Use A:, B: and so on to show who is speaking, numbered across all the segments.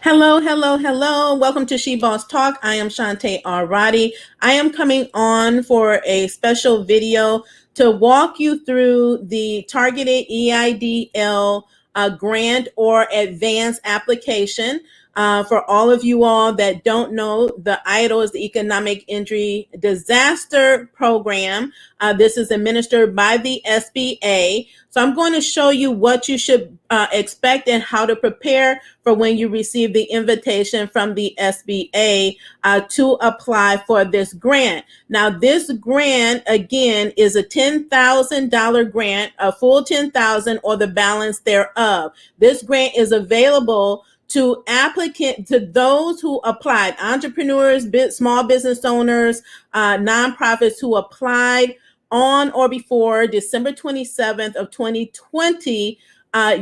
A: Hello, hello, hello. Welcome to She Boss Talk. I am Shante Roddy. I am coming on for a special video to walk you through the Targeted EIDL Grant or Advanced application. For all of you all that don't know, the EIDL is the Economic Injury Disaster Program. This is administered by the SBA. So I'm going to show you what you should expect and how to prepare for when you receive the invitation from the SBA to apply for this grant. Now, this grant, again, is a $10,000 grant, a full $10,000 or the balance thereof. This grant is available to those who applied, entrepreneurs, small business owners, nonprofits who applied on or before December 27th of 2020.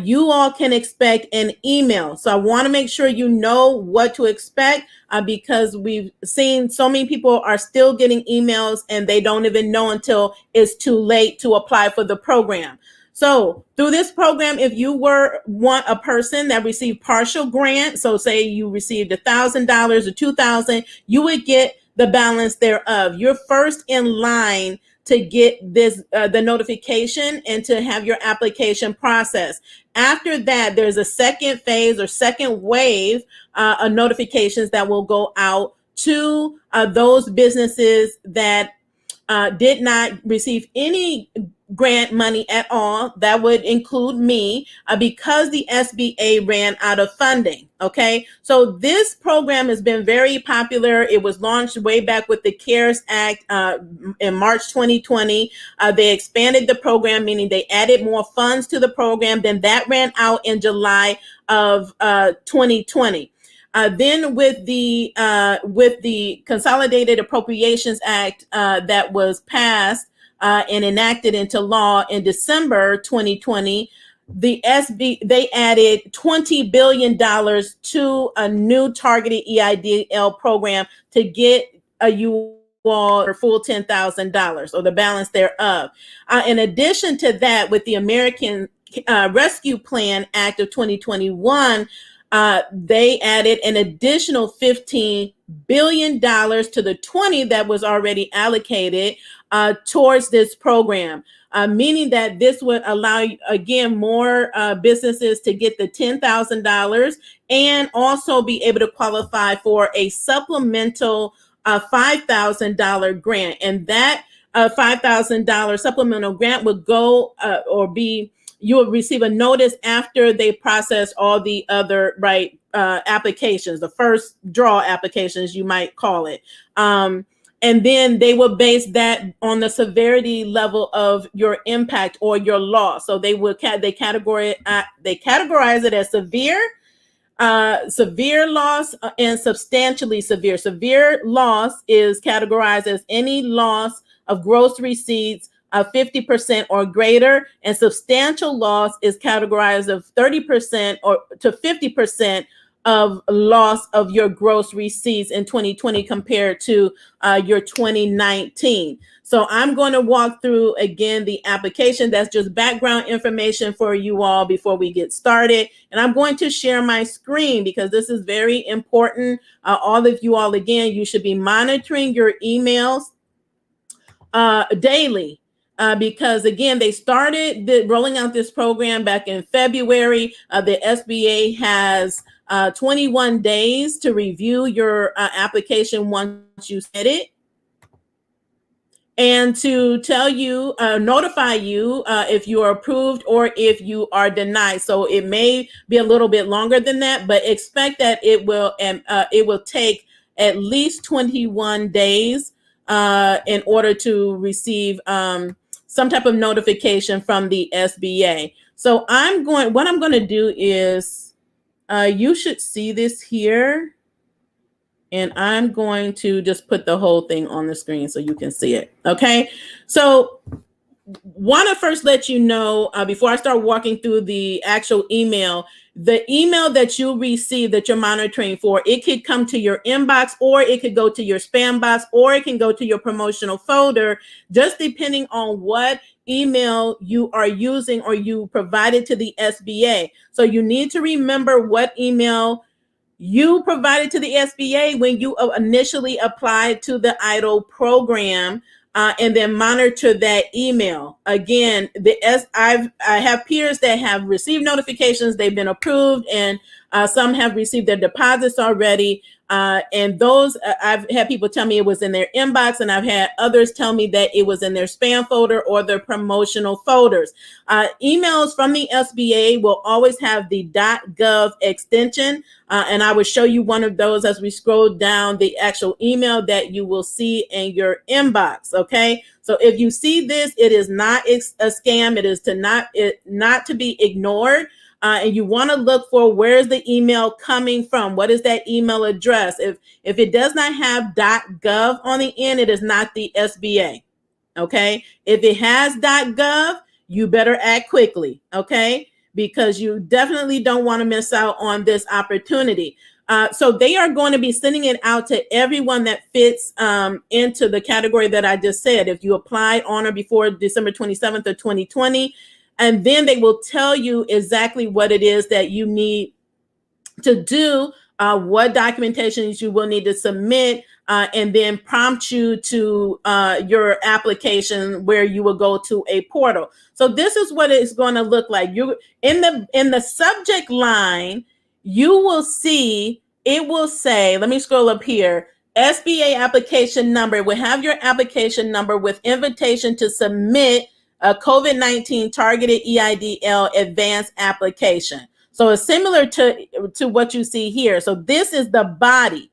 A: You all can expect an email. So I want to make sure you know what to expect because we've seen so many people are still getting emails and they don't even know until it's too late to apply for the program. So through this program, if you want a person that received partial grant, so say you received $1,000 or $2,000, you would get the balance thereof. You're first in line to get this the notification and to have your application processed. After that, there's a second phase or second wave of notifications that will go out to those businesses that did not receive any grant money at all. That would include me because the SBA ran out of funding. Okay, so this program has been very popular. It was launched way back with the CARES Act in March 2020. They expanded the program, meaning they added more funds to the program. Then that ran out in July of 2020. Then with the Consolidated Appropriations Act that was passed and enacted into law in December 2020, they added $20 billion to a new targeted EIDL program to get you all for full $10,000 or the balance thereof. In addition to that, with the American Rescue Plan Act of 2021, they added an additional $15 billion to the 20 that was already allocated towards this program, meaning that this would allow, again, more businesses to get the $10,000 and also be able to qualify for a supplemental $5,000 grant. And that $5,000 supplemental grant would go you will receive a notice after they process all the other applications, the first draw applications, you might call it. And then they will base that on the severity level of your impact or your loss. So they categorize it as severe loss and substantially severe. Severe loss is categorized as any loss of gross receipts of 50% or greater, and substantial loss is categorized of 30% or to 50% of loss of your gross receipts in 2020 compared to your 2019. So I'm going to walk through again the application. That's just background information for you all before we get started. And I'm going to share my screen because this is very important. All of you all, again, you should be monitoring your emails daily. Because again, they started rolling out this program back in February. The SBA has 21 days to review your application once you set it, and to tell you, notify you if you are approved or if you are denied. So it may be a little bit longer than that, but expect that it will take at least 21 days in order to receive some type of notification from the SBA. So what I'm going to do is, you should see this here, and I'm going to just put the whole thing on the screen so you can see it. Okay. So want to first let you know, before I start walking through the actual email, the email that you receive that you're monitoring for, it could come to your inbox, or it could go to your spam box, or it can go to your promotional folder, just depending on what email you are using or you provided to the SBA. So you need to remember what email you provided to the SBA when you initially applied to the EIDL program, and then monitor that email. Again, I have peers that have received notifications, they've been approved, and some have received their deposits already. And those, I've had people tell me it was in their inbox, and I've had others tell me that it was in their spam folder or their promotional folders. Emails from the SBA will always have the .gov extension, and I will show you one of those as we scroll down the actual email that you will see in your inbox. Okay, so if you see this, it is not a scam. It is not to be ignored. And you want to look for, where's the email coming from? What is that email address? If it does not have .gov on the end, it is not the SBA. Okay. If it has .gov, you better act quickly. Okay. Because you definitely don't want to miss out on this opportunity. So they are going to be sending it out to everyone that fits into the category that I just said. If you applied on or before December 27th of 2020, and then they will tell you exactly what it is that you need to do, what documentations you will need to submit, and then prompt you to your application, where you will go to a portal. So this is what it's going to look like. You in the subject line, you will see, it will say, let me scroll up here, SBA application number. It will have your application number with invitation to submit a COVID-19 targeted EIDL advanced application. So it's similar to what you see here. So this is the body.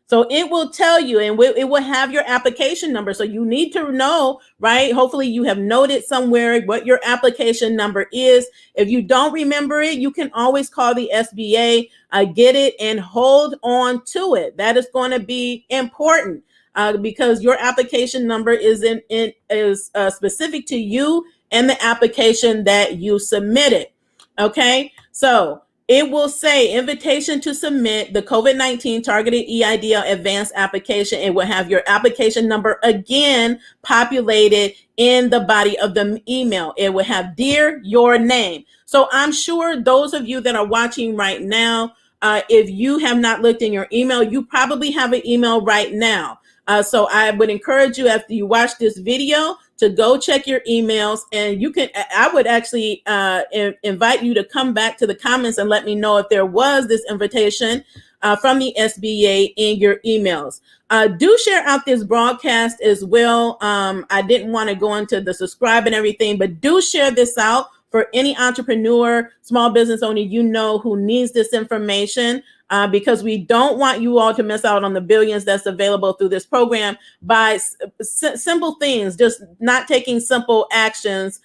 A: So it will tell you, and it will have your application number. So you need to know, right? Hopefully you have noted somewhere what your application number is. If you don't remember it, you can always call the SBA, get it, and hold on to it. That is going to be important. Because your application number is specific to you and the application that you submitted. Okay, so it will say invitation to submit the COVID-19 targeted EIDL advanced application. It will have your application number again populated in the body of the email. It will have dear your name. So I'm sure those of you that are watching right now, if you have not looked in your email, you probably have an email right now. So I would encourage you, after you watch this video, to go check your emails, and I would actually invite you to come back to the comments and let me know if there was this invitation from the SBA in your emails. Do share out this broadcast as well. I didn't want to go into the subscribe and everything, but do share this out for any entrepreneur, small business owner who needs this information. Because we don't want you all to miss out on the billions that's available through this program by simple things, just not taking simple actions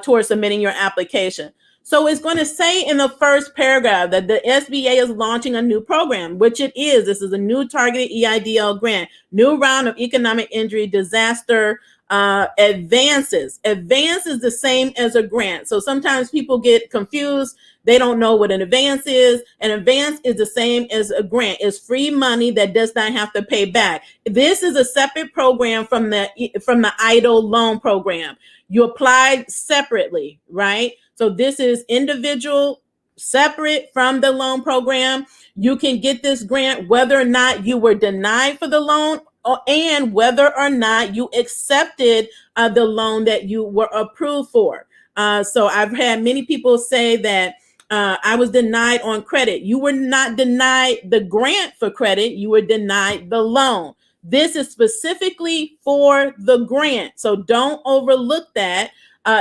A: towards submitting your application. So it's going to say in the first paragraph that the SBA is launching a new program, which it is. This is a new targeted EIDL grant, new round of economic injury disaster advances. Advance is the same as a grant. So sometimes people get confused. They don't know what an advance is. An advance is the same as a grant. It's free money that does not have to pay back. This is a separate program from the EIDL loan program. You applied separately, right? So this is individual, separate from the loan program. You can get this grant whether or not you were denied for the loan, and whether or not you accepted the loan that you were approved for. So I've had many people say that I was denied on credit. You were not denied the grant for credit. You were denied the loan. This is specifically for the grant. So don't overlook that.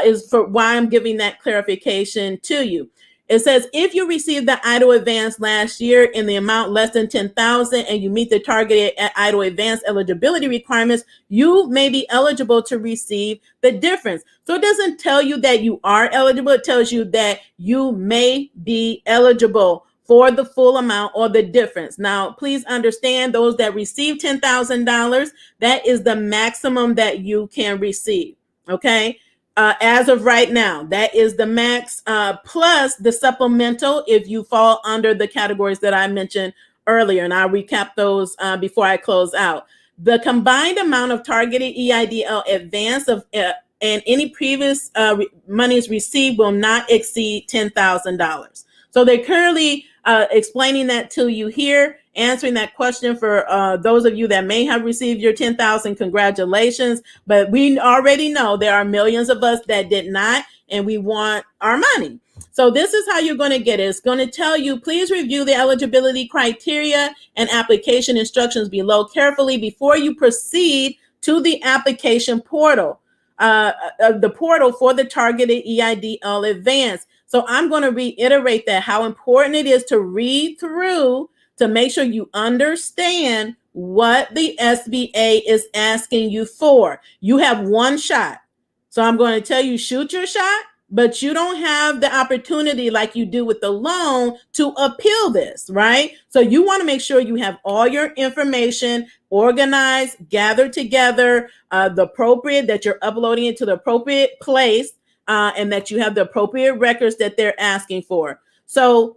A: Is for why I'm giving that clarification to you. It says, if you received the EIDL advance last year in the amount less than $10,000 and you meet the targeted EIDL advance eligibility requirements, you may be eligible to receive the difference. So it doesn't tell you that you are eligible. It tells you that you may be eligible for the full amount or the difference. Now, please understand, those that receive $10,000, that is the maximum that you can receive. Okay. As of right now, that is the max, plus the supplemental if you fall under the categories that I mentioned earlier. And I'll recap those before I close out. The combined amount of targeted EIDL advance and any previous monies received will not exceed $10,000. So they're clearly explaining that to you here, answering that question for those of you that may have received your 10,000. Congratulations. But we already know there are millions of us that did not, and we want our money. So this is how you're going to get it. It's going to tell you, please review the eligibility criteria and application instructions below carefully before you proceed to the application portal, the portal for the Targeted EIDL Advance. So I'm going to reiterate that, how important it is to read through to make sure you understand what the SBA is asking you for. You have one shot. So I'm going to tell you, shoot your shot, but you don't have the opportunity like you do with the loan to appeal this, right? So you want to make sure you have all your information organized, gathered together, the appropriate, that you're uploading it to the appropriate place, and that you have the appropriate records that they're asking for. So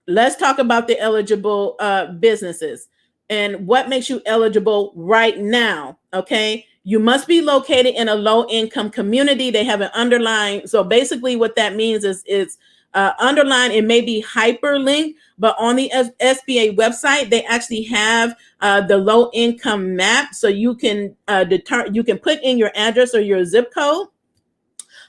A: let's talk about the eligible businesses and what makes you eligible right now, okay? You must be located in a low-income community. They have an underline. So basically what that means is it's underline. It may be hyperlinked, but on the SBA website, they actually have the low-income map. So you can you can put in your address or your zip code,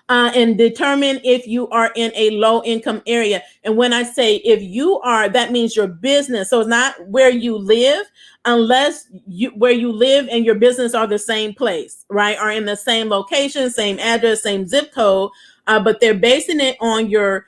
A: and determine if you are in a low income area. And when I say if you are, that means your business. So it's not where you live, unless where you live and your business are the same place, right? Are in the same location, same address, same zip code, but they're basing it on your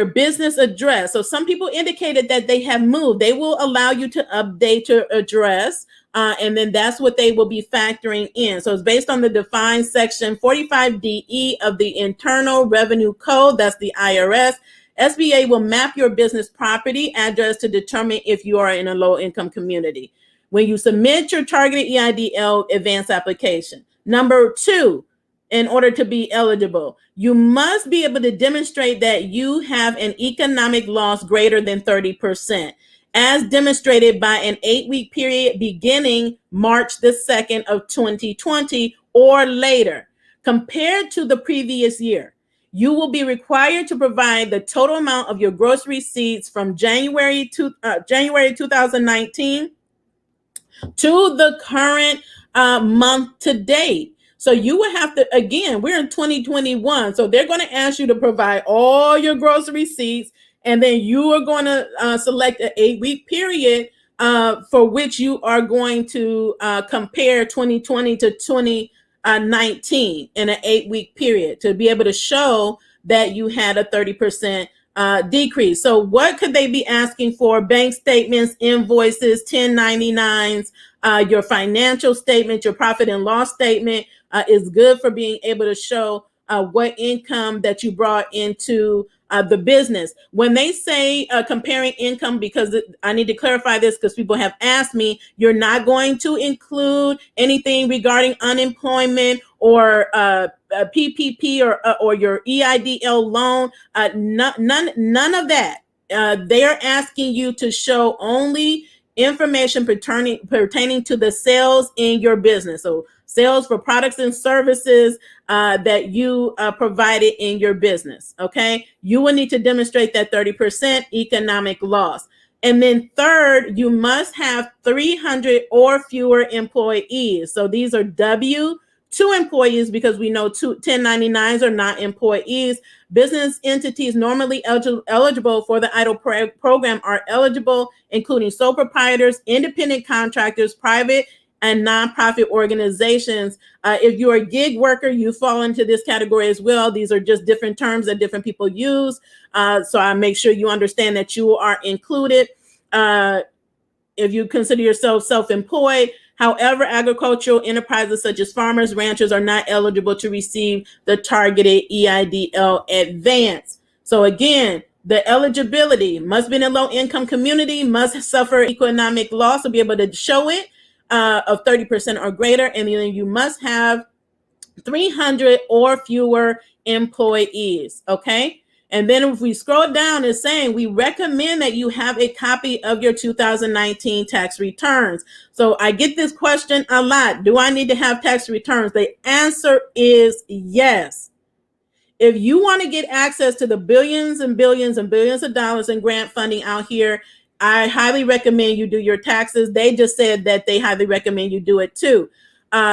A: business address. So some people indicated that they have moved. They will allow you to update your address, and then that's what they will be factoring in. So it's based on the defined section 45DE of the Internal Revenue Code. That's the IRS. SBA will map your business property address to determine if you are in a low income community when you submit your Targeted EIDL advance application. Number 2, in order to be eligible, you must be able to demonstrate that you have an economic loss greater than 30%, as demonstrated by an 8-week period beginning March the 2nd of 2020 or later, compared to the previous year. You will be required to provide the total amount of your gross receipts from January 2019 to the current month to date. So you would have to, again, we're in 2021. So they're going to ask you to provide all your gross receipts, and then you are going to select an 8-week period for which you are going to compare 2020 to 2019 in an 8-week period to be able to show that you had a 30% decrease. So what could they be asking for? Bank statements, invoices, 1099s, your financial statement, your profit and loss statement is good for being able to show what income that you brought into the business. When they say comparing income, because I need to clarify this because people have asked me, you're not going to include anything regarding unemployment or PPP or your EIDL loan. None of that. They're asking you to show only information pertaining to the sales in your business. So sales for products and services that you provided in your business, okay? You will need to demonstrate that 30% economic loss. And then third, you must have 300 or fewer employees. So these are W-2 employees, because we know 1099s are not employees. Business entities normally eligible for the EIDL program are eligible, including sole proprietors, independent contractors, private and nonprofit organizations. If you're a gig worker, you fall into this category as well. These are just different terms that different people use. So I make sure you understand that you are included. If you consider yourself self-employed, however, agricultural enterprises such as farmers, ranchers are not eligible to receive the Targeted EIDL Advance. So again, the eligibility must be in a low-income community, must suffer economic loss to be able to show it of 30% or greater, and then you must have 300 or fewer employees, okay? And then if we scroll down, it's saying we recommend that you have a copy of your 2019 tax returns. So I get this question a lot. Do I need to have tax returns? The answer is yes. If you want to get access to the billions and billions and billions of dollars in grant funding out here, I highly recommend you do your taxes. They just said that they highly recommend you do it too.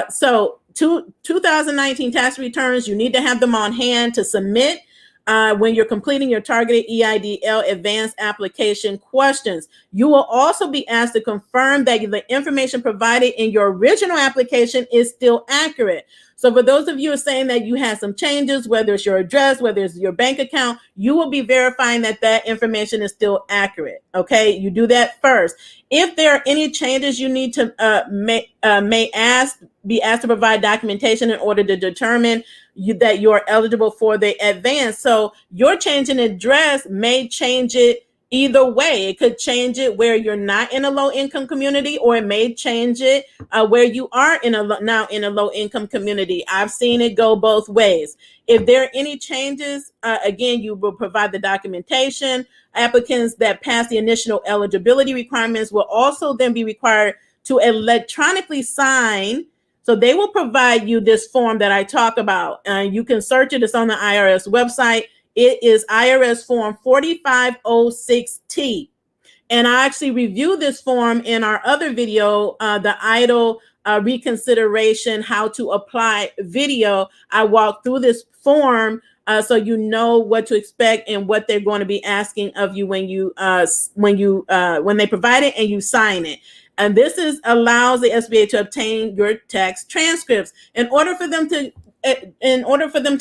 A: So 2019 tax returns, you need to have them on hand to submit when you're completing your targeted EIDL advanced application questions. You will also be asked to confirm that the information provided in your original application is still accurate. So for those of you who are saying that you had some changes, whether it's your address, whether it's your bank account, you will be verifying that that information is still accurate. Okay, you do that first. If there are any changes, you need to be asked to provide documentation in order to determine that you're eligible for the advance. So your change in address may change it either way. It could change it where you're not in a low income community, or it may change it where you are now in a low income community. I've seen it go both ways. If there are any changes, again, you will provide the documentation. Applicants that pass the initial eligibility requirements will also then be required to electronically sign. So they will provide you this form that I talk about. You can search it. It's on the IRS website. It is Irs Form 4506T. And I actually reviewed this form in our other video, the EIDL reconsideration, how to apply video. I walked through this form so you know what to expect and what they're going to be asking of you when they provide it and you sign it. And this allows the SBA to obtain your tax transcripts. In order for them to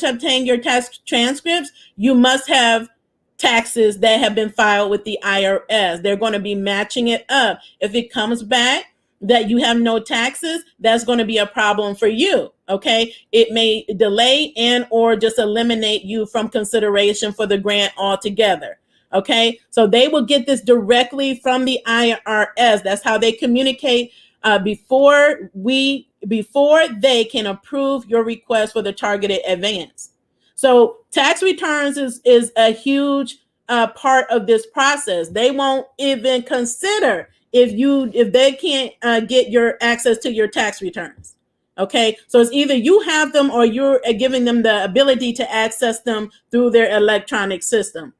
A: obtain your tax transcripts, you must have taxes that have been filed with the IRS. They're going to be matching it up. If it comes back that you have no taxes, that's going to be a problem for you. Okay, it may delay and or just eliminate you from consideration for the grant altogether. Okay, so they will get this directly from the IRS. That's how they communicate before they can approve your request for the targeted advance. So tax returns is a huge part of this process. They won't even consider if they can't get your access to your tax returns. Okay, so it's either you have them or you're giving them the ability to access them through their electronic system.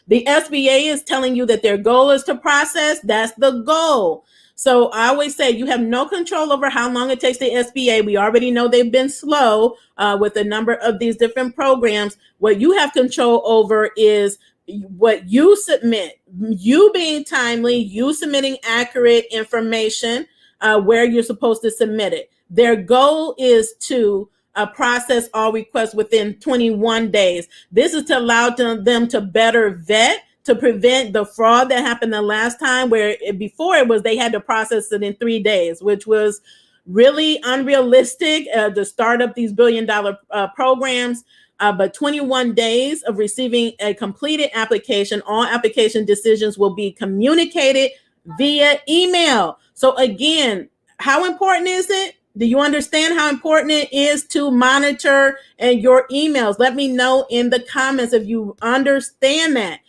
A: The SBA is telling you that their goal is to process. That's the goal. So I always say you have no control over how long it takes the SBA. We already know they've been slow with a number of these different programs. What you have control over is what you submit, you being timely, you submitting accurate information where you're supposed to submit it. Their goal is to process all requests within 21 days. This is to allow them to better vet, to prevent the fraud that happened the last time, where before it was they had to process it in 3 days, which was really unrealistic to start up these billion-dollar programs. But 21 days of receiving a completed application, all application decisions will be communicated via email. So again, how important is it? Do you understand how important it is to monitor your emails? Let me know in the comments if you understand that.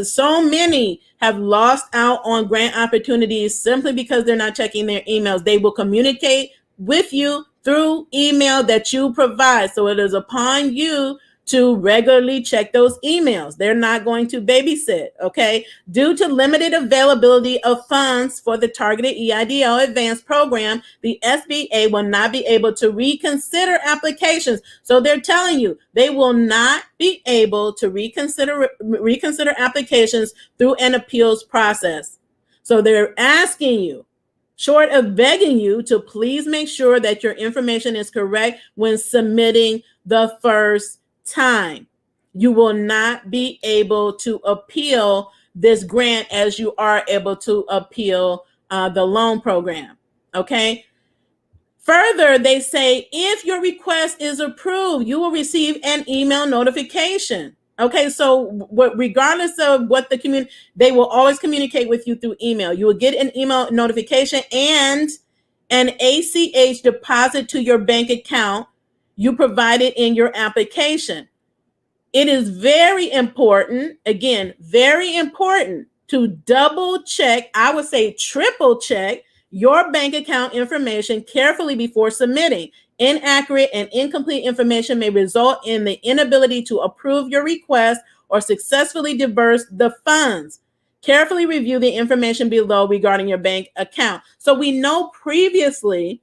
A: So many have lost out on grant opportunities simply because they're not checking their emails. They will communicate with you through email that you provide. So it is upon you to regularly check those emails. They're not going to babysit, okay? Due to limited availability of funds for the Targeted EIDL Advanced Program, the SBA will not be able to reconsider applications. So they're telling you they will not be able to reconsider applications through an appeals process. So they're asking you, short of begging you, to please make sure that your information is correct when submitting the first time. You will not be able to appeal this grant as you are able to appeal the loan program. Okay. Further, they say if your request is approved, you will receive an email notification. Okay, so regardless of what the community, they will always communicate with you through email. You will get an email notification and an ACH deposit to your bank account you provided in your application. It is very important, again, very important to double check, I would say triple check your bank account information carefully before submitting. Inaccurate and incomplete information may result in the inability to approve your request or successfully disburse the funds. Carefully review the information below regarding your bank account. So we know previously,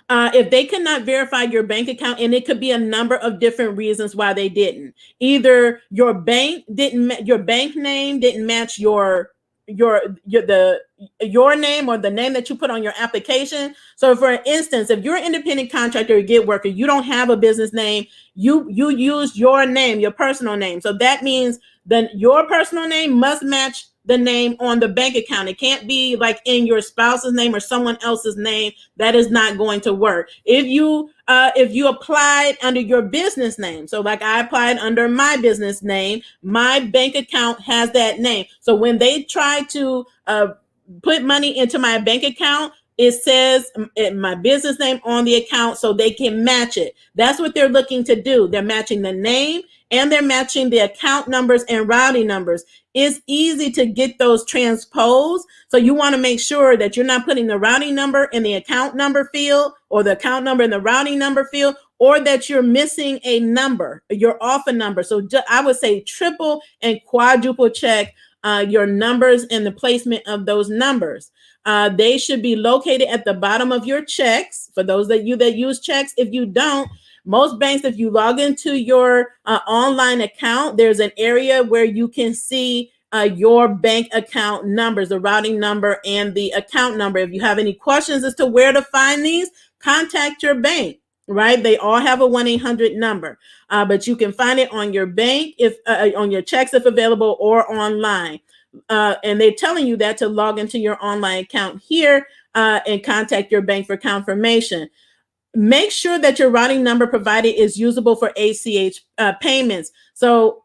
A: if they cannot verify your bank account, and it could be a number of different reasons why they didn't. Either your bank name didn't match your name or the name that you put on your application. So for instance, if you're an independent contractor or gig worker, you don't have a business name, you use your name, your personal name. So that means that your personal name must match the name on the bank account. It can't be like in your spouse's name or someone else's name. That is not going to work. If you applied under your business name, so like I applied under my business name, my bank account has that name. So when they try to put money into my bank account, it says my business name on the account so they can match it. That's what they're looking to do. They're matching the name and they're matching the account numbers and routing numbers. It's easy to get those transposed. So you want to make sure that you're not putting the routing number in the account number field or the account number in the routing number field, or that you're missing a number, you're off a number. So I would say triple and quadruple check your numbers and the placement of those numbers. They should be located at the bottom of your checks. For those that use checks, if you don't, most banks, if you log into your online account, there's an area where you can see your bank account numbers, the routing number and the account number. If you have any questions as to where to find these, contact your bank, right? They all have a 1-800 number, but you can find it on your bank, if on your checks if available, or online. And they're telling you that to log into your online account here and contact your bank for confirmation. Make sure that your routing number provided is usable for ACH payments. So,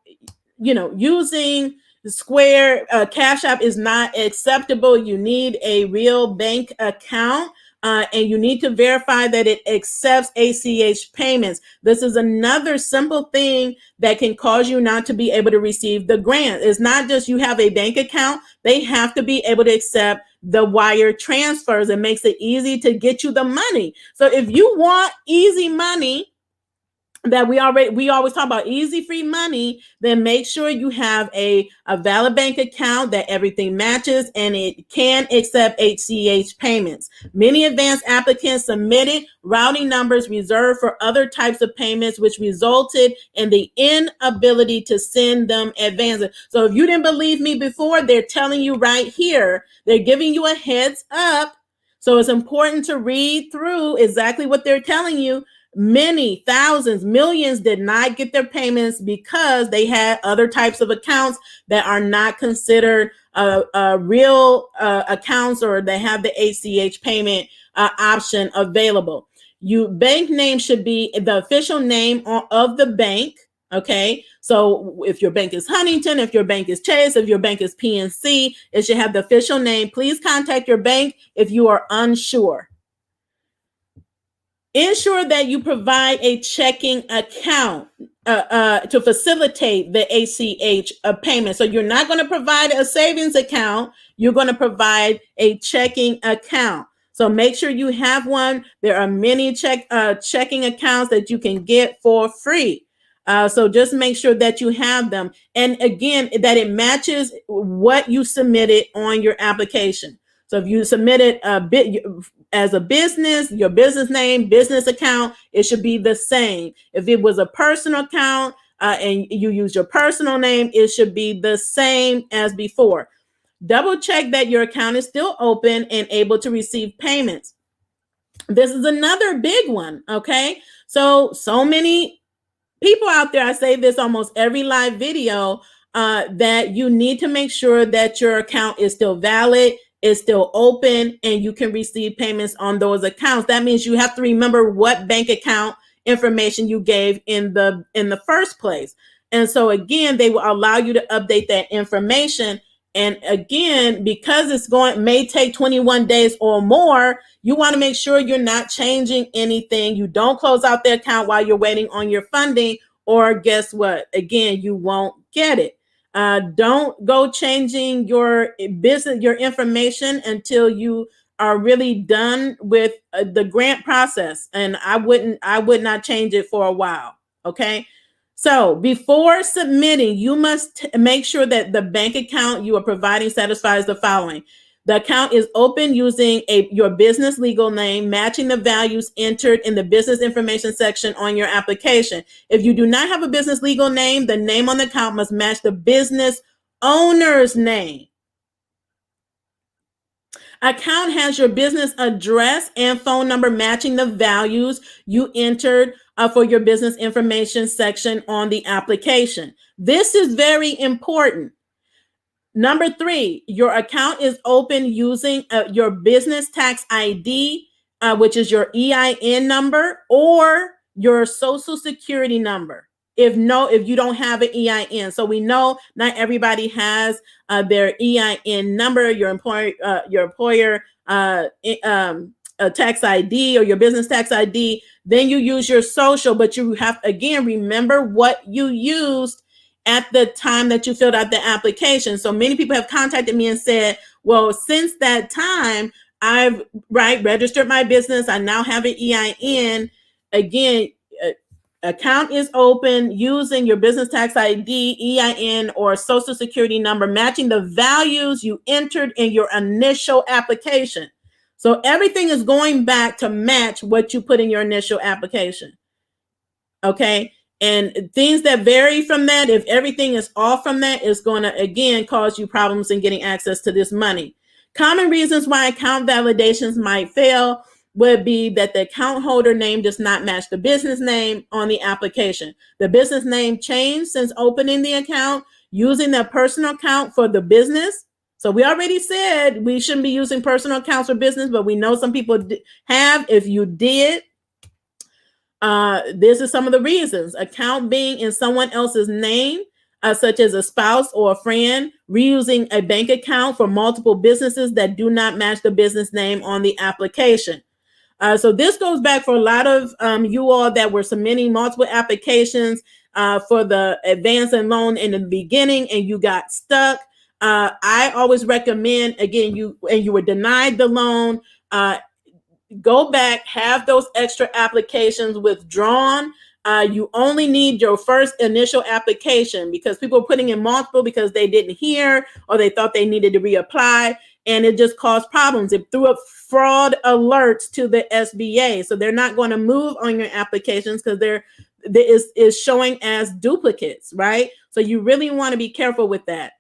A: using Square, Cash App is not acceptable. You need a real bank account. And you need to verify that it accepts ACH payments. This is another simple thing that can cause you not to be able to receive the grant. It's not just you have a bank account. They have to be able to accept the wire transfers. It makes it easy to get you the money. So if you want easy money, that we always talk about easy free money, then make sure you have a valid bank account that everything matches and it can accept ACH payments. Many advanced applicants submitted routing numbers reserved for other types of payments, which resulted in the inability to send them advances. So if you didn't believe me before, they're telling you right here, they're giving you a heads up. So it's important to read through exactly what they're telling you. Many thousands, millions did not get their payments because they had other types of accounts that are not considered real accounts, or they have the ACH payment option available. Bank name should be the official name of the bank. Okay, so if your bank is Huntington, if your bank is Chase, if your bank is PNC, it should have the official name. Please contact your bank if you are unsure. Ensure that you provide a checking account to facilitate the ACH payment. So you're not going to provide a savings account. You're going to provide a checking account. So make sure you have one. There are many checking accounts that you can get for free. So just make sure that you have them. And again, that it matches what you submitted on your application. So if you submitted a bit as a business, your business name, business account, it should be the same. If it was a personal account and you use your personal name, it should be the same as before. Double check that your account is still open and able to receive payments. This is another big one, okay? So many people out there, I say this almost every live video, that you need to make sure that your account is still valid, is still open, and you can receive payments on those accounts. That means you have to remember what bank account information you gave in the first place. And so again, they will allow you to update that information. And again, because may take 21 days or more, you want to make sure you're not changing anything. You don't close out the account while you're waiting on your funding, or guess what? Again, you won't get it. Don't go changing your business, your information until you are really done with the grant process, and I would not change it for a while. Okay. So before submitting, you must make sure that the bank account you are providing satisfies the following. The account is open using your business legal name, matching the values entered in the business information section on your application. If you do not have a business legal name, the name on the account must match the business owner's name. Account has your business address and phone number matching the values you entered for your business information section on the application. This is very important. Number 3, your account is open using your business tax ID, which is your EIN number, or your social security number. If you don't have an EIN. So we know not everybody has their EIN number, your employer tax ID or your business tax ID. Then you use your social, but you have, again, remember what you used at the time that you filled out the application. So many people have contacted me and said, well, since that time, I've registered my business. I now have an EIN. Again, account is open using your business tax ID, EIN, or social security number, matching the values you entered in your initial application. So everything is going back to match what you put in your initial application. Okay. And things that vary from that, if everything is off from that, is going to, again, cause you problems in getting access to this money. Common reasons why account validations might fail would be that the account holder name does not match the business name on the application. The business name changed since opening the account, using the personal account for the business. So we already said we shouldn't be using personal accounts for business, but we know some people have. If you did, this is some of the reasons. Account being in someone else's name, such as a spouse or a friend, reusing a bank account for multiple businesses that do not match the business name on the application. So this goes back for a lot of you all that were submitting multiple applications for the advance and loan in the beginning and you got stuck. I always recommend, again, you were denied the loan, go back, have those extra applications withdrawn. You only need your first initial application, because people are putting in multiple because they didn't hear or they thought they needed to reapply, and it just caused problems. It threw up fraud alerts to the SBA. So they're not going to move on your applications because is showing as duplicates, right? So you really want to be careful with that.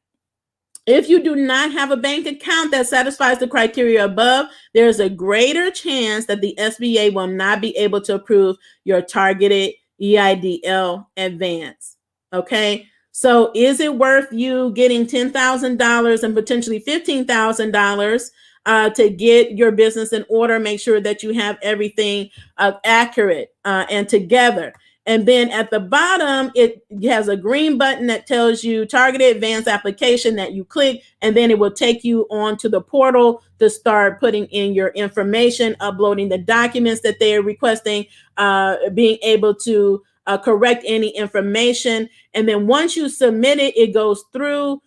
A: If you do not have a bank account that satisfies the criteria above, there's a greater chance that the SBA will not be able to approve your targeted EIDL advance. Okay, so is it worth you getting $10,000 and potentially $15,000 to get your business in order? Make sure that you have everything accurate and together. And then at the bottom, it has a green button that tells you targeted advanced application that you click, and then it will take you onto the portal to start putting in your information, uploading the documents that they are requesting, being able to correct any information. And then once you submit it, it goes through.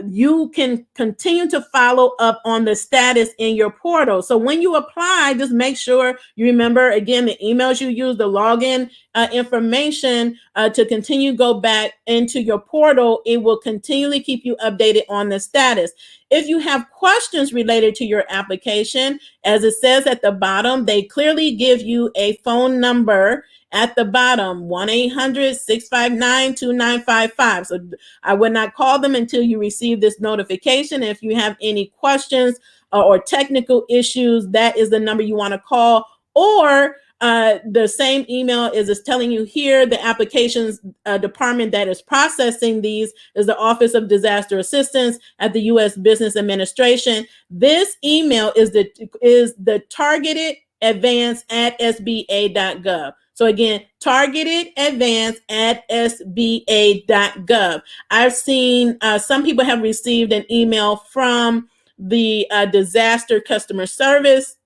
A: You can continue to follow up on the status in your portal. So when you apply, just make sure you remember, again, the emails you use, the login information to continue go back into your portal. It will continually keep you updated on the status. If you have questions related to your application, as it says at the bottom, they clearly give you a phone number at the bottom, 1-800-659-2955. So I would not call them until you receive this notification. If you have any questions or technical issues, that is the number you want to call. Or the same email is telling you here, the applications department that is processing these is the Office of Disaster Assistance at the U.S. Business Administration. This email is the targeted advance at sba.gov. So again, targeted advance at sba.gov. I've seen some people have received an email from the disaster customer service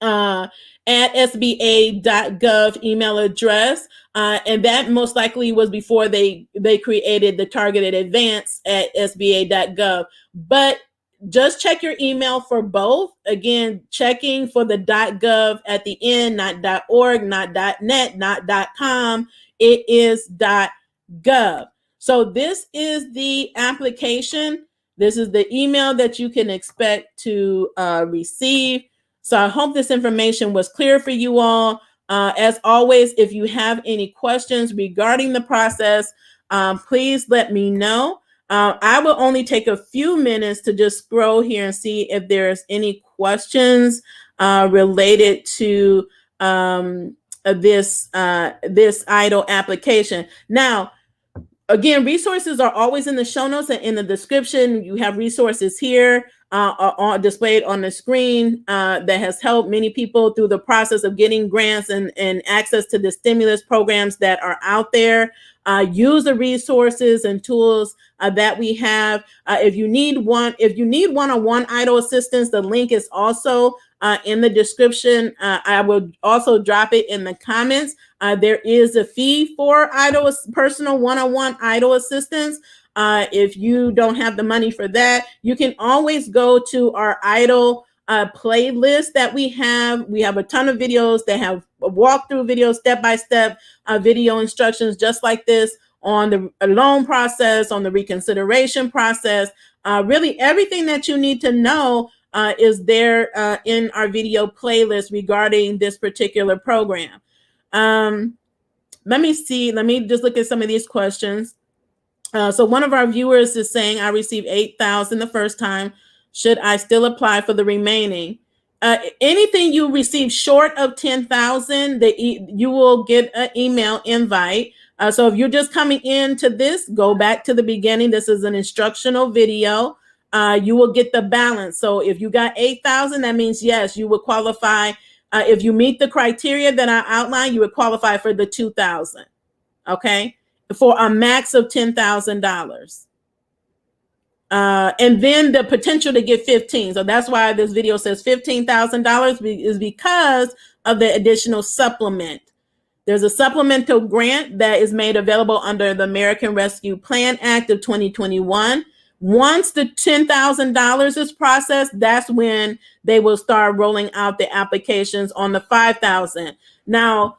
A: at sba.gov email address. And that most likely was before they created the targeted advance at sba.gov. But just check your email for both. Again, checking for the .gov at the end, not .org, not .net, not .com. It is .gov. So this is the application. This is the email that you can expect to receive. So I hope this information was clear for you all. As always, if you have any questions regarding the process, please let me know. I will only take a few minutes to just scroll here and see if there's any questions related to this EIDL application. Now, again, resources are always in the show notes and in the description. You have resources here displayed on the screen that has helped many people through the process of getting grants and access to the stimulus programs that are out there. Use the resources and tools that we have. If you need one-on-one EIDL assistance, the link is also in the description. I will also drop it in the comments. There is a fee for personal one-on-one EIDL assistance. If you don't have the money for that, you can always go to our EIDL playlist that we have. We have a ton of videos that have walkthrough videos, step-by-step video instructions just like this on the loan process, on the reconsideration process. Really everything that you need to know is there in our video playlist regarding this particular program. Let me see. Let me just look at some of these questions. So one of our viewers is saying, I received $8,000 the first time. Should I still apply for the remaining? Anything you receive short of $10,000, you will get an email invite. So if you're just coming into this, go back to the beginning. This is an instructional video. You will get the balance. So if you got $8,000, that means yes, you will qualify. If you meet the criteria that I outlined, you would qualify for the $2,000. Okay, for a max of $10,000. And then the potential to get 15. So that's why this video says $15,000 is because of the additional supplement. There's a supplemental grant that is made available under the American Rescue Plan Act of 2021. Once the $10,000 is processed, that's when they will start rolling out the applications on the $5,000. Now,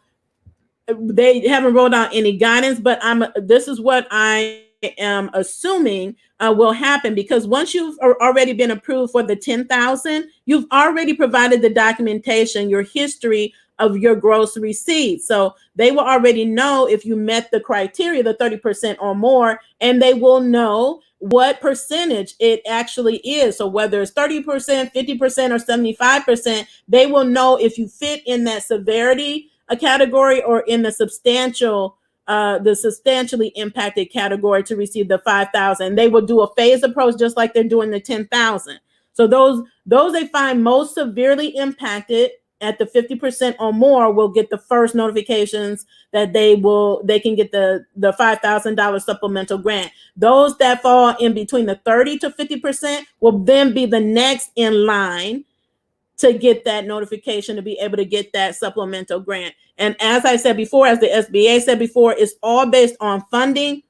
A: they haven't rolled out any guidance, but this is what I am assuming will happen, because once you've already been approved for the $10,000, you've already provided the documentation, your history of your gross receipts. So they will already know if you met the criteria, the 30% or more, and they will know what percentage it actually is. So whether it's 30%, 50%, or 75%, they will know if you fit in that severity category or in the substantially impacted category to receive the $5,000. They will do a phased approach just like they're doing the $10,000. So those they find most severely impacted at the 50% or more will get the first notifications that they can get the $5,000 supplemental grant. Those that fall in between the 30 to 50% will then be the next in line to get that notification to be able to get that supplemental grant. And as I said before, as the SBA said before, it's all based on funding.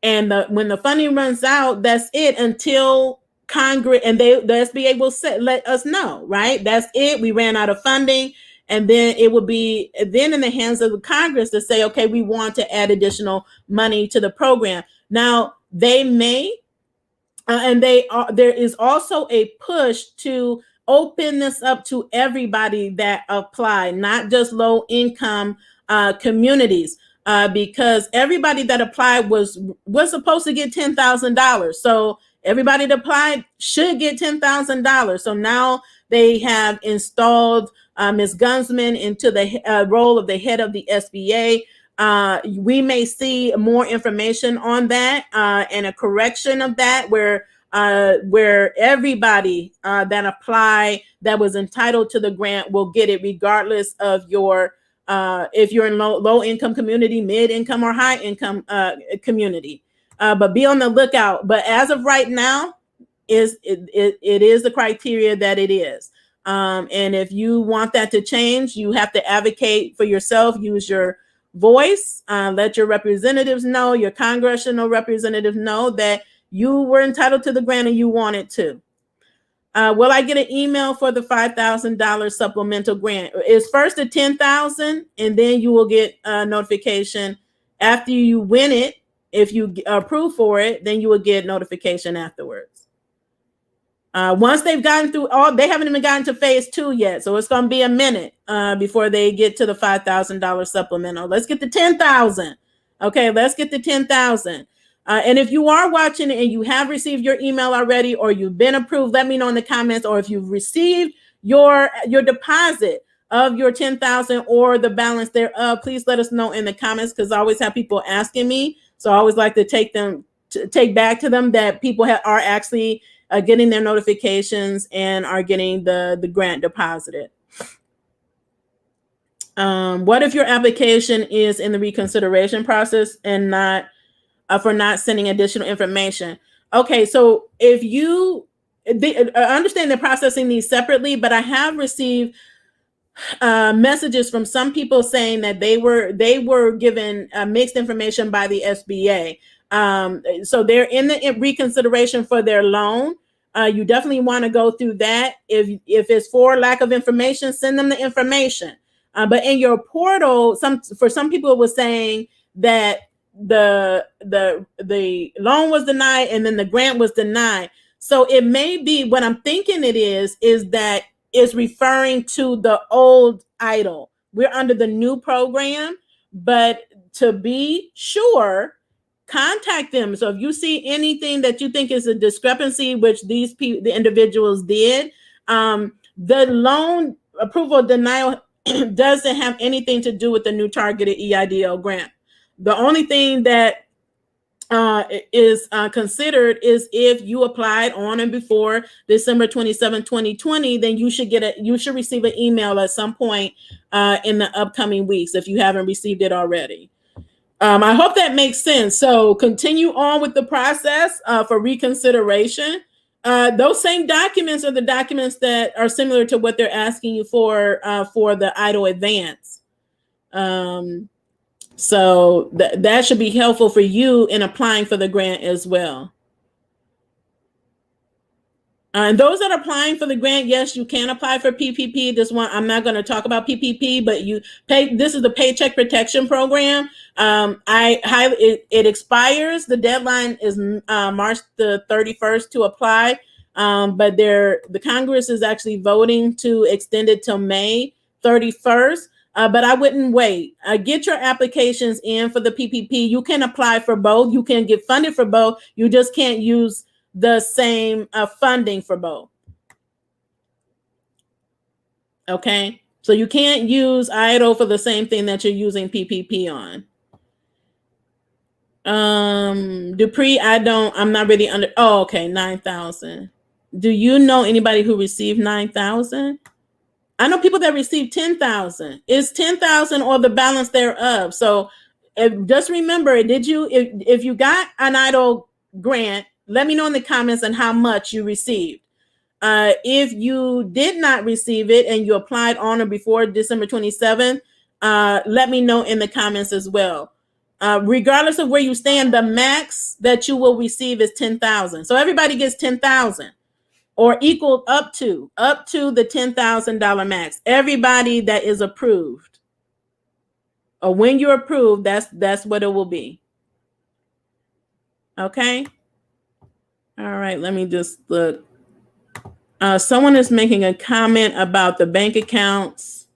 A: And when the funding runs out, that's it until Congress and the SBA will let us know, right? That's it. We ran out of funding. And then it would be then in the hands of the Congress to say, okay, we want to add additional money to the program. Now, they may, there is also a push to open this up to everybody that apply, not just low income communities, because everybody that applied was supposed to get $10,000. So everybody that applied should get $10,000. So now they have installed Ms. Gunsman into the role of the head of the SBA. We may see more information on that and a correction of that where everybody that apply that was entitled to the grant will get it regardless of your if you're in low income community, mid income, or high income community. But be on the lookout. But as of right now, it is the criteria that it is. And if you want that to change, you have to advocate for yourself. Use your voice. Let your representatives know, your congressional representatives know that you were entitled to the grant and you wanted to. Will I get an email for the $5,000 supplemental grant? It's first at 10,000, and then you will get a notification after you win it. If you approve for it, then you will get notification afterwards. Once they've gotten through they haven't even gotten to phase 2 yet, so it's going to be a minute before they get to the $5,000 supplemental. Let's get to 10,000. Okay, let's get to 10,000. And if you are watching and you have received your email already, or you've been approved, let me know in the comments. Or if you've received your deposit of your 10,000 or the balance thereof, please let us know in the comments, because I always have people asking me. So I always like to take back to them that people are actually getting their notifications and are getting the grant deposited. What if your application is in the reconsideration process and not for not sending additional information? Okay, so if you understand they're processing these separately, but I have received messages from some people saying that they were given mixed information by the SBA. So they're in the reconsideration for their loan. You definitely want to go through that. If it's for lack of information, send them the information. But in your portal, for some people, it was saying that the loan was denied and then the grant was denied. So it may be, what I'm thinking it is that is referring to the old EIDL. We're under the new program, but to be sure, contact them. So if you see anything that you think is a discrepancy, which the individuals did, the loan approval denial doesn't have anything to do with the new targeted EIDL grant. The only thing that is considered is if you applied on and before December 27, 2020, then you should receive an email at some point in the upcoming weeks if you haven't received it already. I hope that makes sense. So continue on with the process for reconsideration. Those same documents are the documents that are similar to what they're asking you for the EIDL advance. So that should be helpful for you in applying for the grant as well. And those that are applying for the grant, yes, you can apply for PPP. I'm not going to talk about PPP, but this is the Paycheck Protection Program. It expires. The deadline is March the 31st to apply. But the Congress is actually voting to extend it till May 31st. But I wouldn't wait. Get your applications in for the PPP. You can apply for both. You can get funded for both. You just can't use the same funding for both. Okay, so you can't use EIDL for the same thing that you're using PPP on. Dupree, I'm not really under. Oh, okay, 9,000. Do you know anybody who received 9,000? I know people that received 10,000. It's 10,000 or the balance thereof. So just remember, if you got an EIDL grant, let me know in the comments on how much you received. If you did not receive it and you applied on or before December 27th, let me know in the comments as well. Regardless of where you stand, the max that you will receive is 10,000. So everybody gets 10,000 or equal up to the $10,000 max. Everybody that is approved, or when you're approved, that's what it will be. Okay. All right, let me just look. Someone is making a comment about the bank accounts.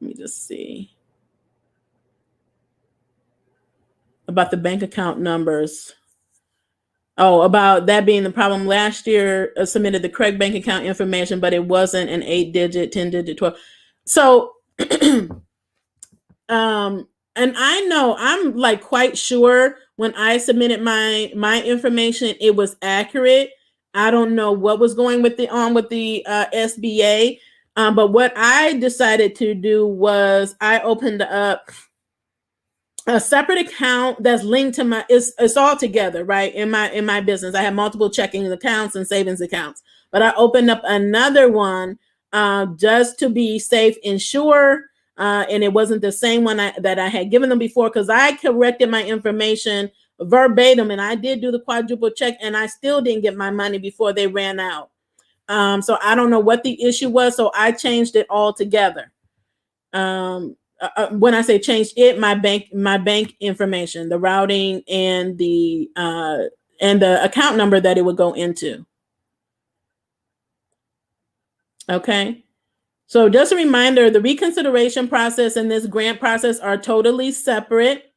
A: Let me just see. About the bank account numbers. Oh, about that being the problem. Last year, submitted the correct bank account information, but it wasn't an 8-digit, 10-digit, 12. So, and I know I'm like quite sure when I submitted my information, it was accurate. I don't know what was going with the SBA, but what I decided to do was I opened up a separate account that's linked to it's all together, right? In my business, I have multiple checking accounts and savings accounts, but I opened up another one just to be safe and sure. And it wasn't the same one that I had given them before, because I corrected my information verbatim, and I did do the quadruple check, and I still didn't get my money before they ran out. So I don't know what the issue was, so I changed it all together. When I say changed it, my bank information, the routing, and the account number that it would go into. Okay. So just a reminder, the reconsideration process and this grant process are totally separate.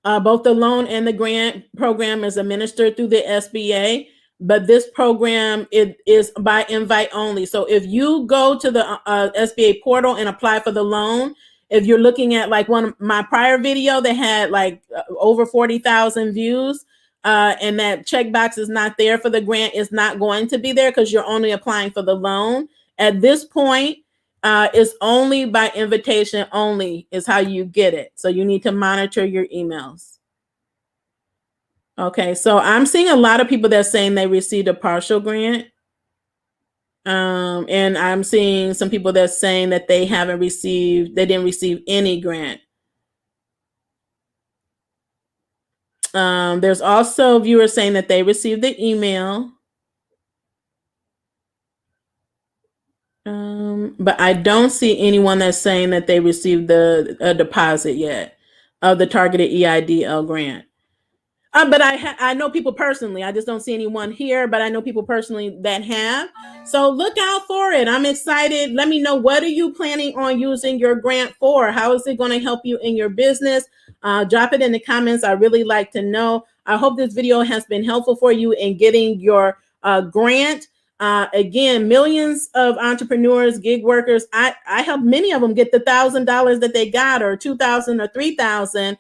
A: Both the loan and the grant program is administered through the SBA, but this program is by invite only. So if you go to the SBA portal and apply for the loan, if you're looking at like one of my prior video that had like over 40,000 views, and that checkbox is not there for the grant, is not going to be there because you're only applying for the loan. At this point, it's only by invitation only is how you get it. So you need to monitor your emails. Okay, so I'm seeing a lot of people that's saying they received a partial grant. And I'm seeing some people that's saying that they didn't receive any grant. There's also viewers saying that they received the email. But I don't see anyone that's saying that they received a deposit yet of the Targeted EIDL Grant. But I know people personally. I just don't see anyone here, but I know people personally that have. So look out for it. I'm excited. Let me know, what are you planning on using your grant for? How is it going to help you in your business? Drop it in the comments. I really like to know. I hope this video has been helpful for you in getting your grant. Again, millions of entrepreneurs, gig workers, I help many of them get the $1,000 that they got, or $2,000 or $3,000.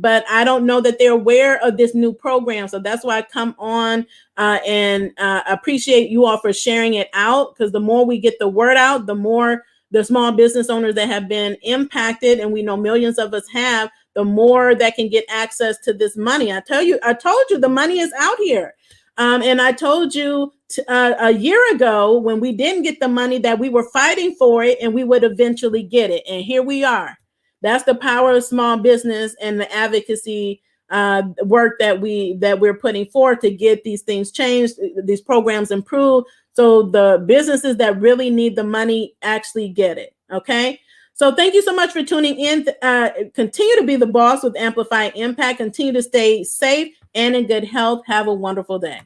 A: But I don't know that they're aware of this new program. So that's why I come on and appreciate you all for sharing it out, because the more we get the word out, the more the small business owners that have been impacted, and we know millions of us have, the more that can get access to this money. I told you the money is out here. And I told you a year ago, when we didn't get the money, that we were fighting for it and we would eventually get it. And here we are. That's the power of small business and the advocacy work that we're putting forth to get these things changed, these programs improved, so the businesses that really need the money actually get it. Okay. So thank you so much for tuning in. Continue to be the boss with Amplify Impact. Continue to stay safe and in good health. Have a wonderful day.